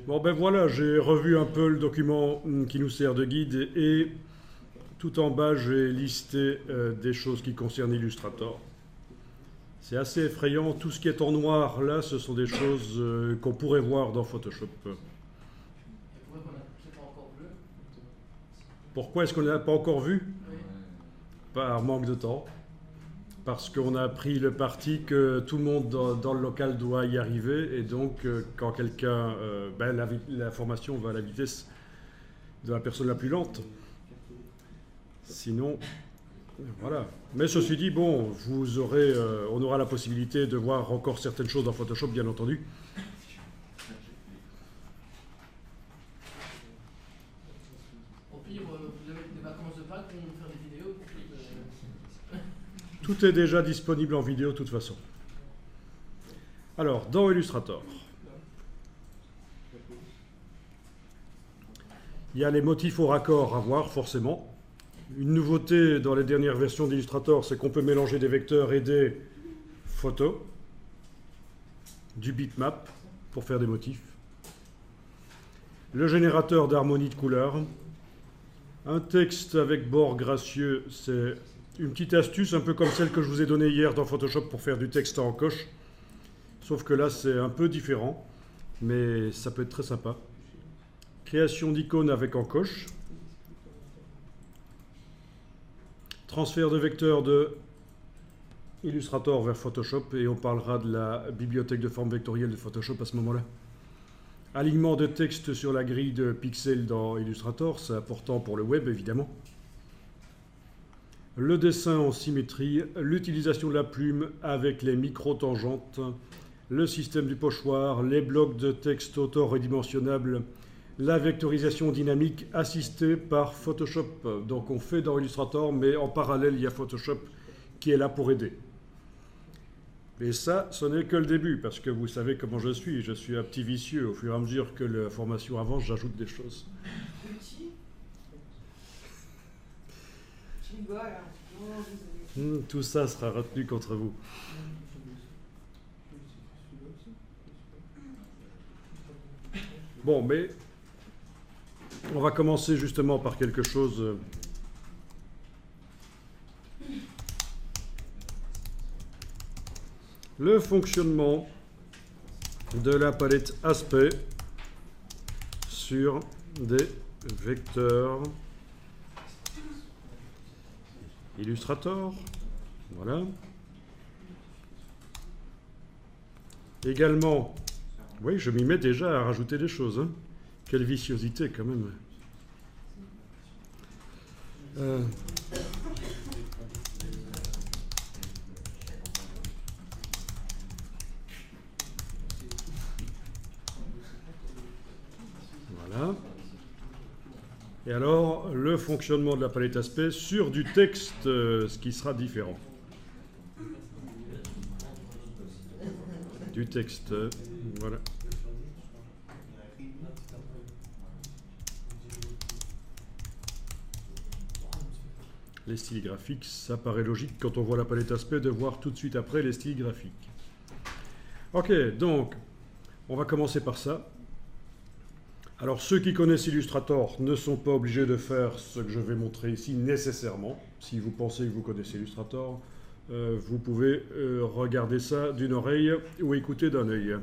Bon ben voilà, j'ai revu un peu le document qui nous sert de guide et tout en bas j'ai listé des choses qui concernent Illustrator. C'est assez effrayant, tout ce qui est en noir là, ce sont des choses qu'on pourrait voir dans Photoshop. Pourquoi est-ce qu'on n'a pas encore vu? Par manque de temps. Parce qu'on a pris le parti que tout le monde dans le local doit y arriver, et donc quand quelqu'un... l'information va à la vitesse de la personne la plus lente. Sinon, voilà. Mais ceci dit, bon, on aura la possibilité de voir encore certaines choses dans Photoshop, bien entendu. Au pire, vous avez des vacances de Pâques pour nous faire des vidéos. Tout est déjà disponible en vidéo de toute façon. Alors, dans Illustrator, il y a les motifs au raccord à voir, forcément. Une nouveauté dans les dernières versions d'Illustrator, c'est qu'on peut mélanger des vecteurs et des photos, du bitmap pour faire des motifs, le générateur d'harmonie de couleurs, un texte avec bord gracieux, c'est une petite astuce un peu comme celle que je vous ai donnée hier dans Photoshop pour faire du texte en coche, sauf que là c'est un peu différent, mais ça peut être très sympa. Création d'icônes avec encoche. Transfert de vecteurs de Illustrator vers Photoshop, et on parlera de la bibliothèque de forme vectorielle de Photoshop à ce moment-là. Alignement de texte sur la grille de pixels dans Illustrator, c'est important pour le web évidemment. Le dessin en symétrie, l'utilisation de la plume avec les micro-tangentes, le système du pochoir, les blocs de texte auto-redimensionnables, la vectorisation dynamique assistée par Photoshop. Donc on fait dans Illustrator, mais en parallèle, il y a Photoshop qui est là pour aider. Et ça, ce n'est que le début, parce que vous savez comment je suis un petit vicieux. Au fur et à mesure que la formation avance, j'ajoute des choses. Tout ça sera retenu contre vous. Bon, mais on va commencer justement par quelque chose... Le fonctionnement de la palette aspect sur des vecteurs Illustrator. Voilà. Également, oui, je m'y mets déjà à rajouter des choses. Hein. Quelle viciosité quand même. Voilà. Et alors, le fonctionnement de la palette aspect sur du texte, ce qui sera différent. Du texte, voilà. Les styles graphiques, ça paraît logique quand on voit la palette aspect de voir tout de suite après les styles graphiques. Ok, donc, on va commencer par ça. Alors, ceux qui connaissent Illustrator ne sont pas obligés de faire ce que je vais montrer ici nécessairement. Si vous pensez que vous connaissez Illustrator, vous pouvez regarder ça d'une oreille ou écouter d'un œil.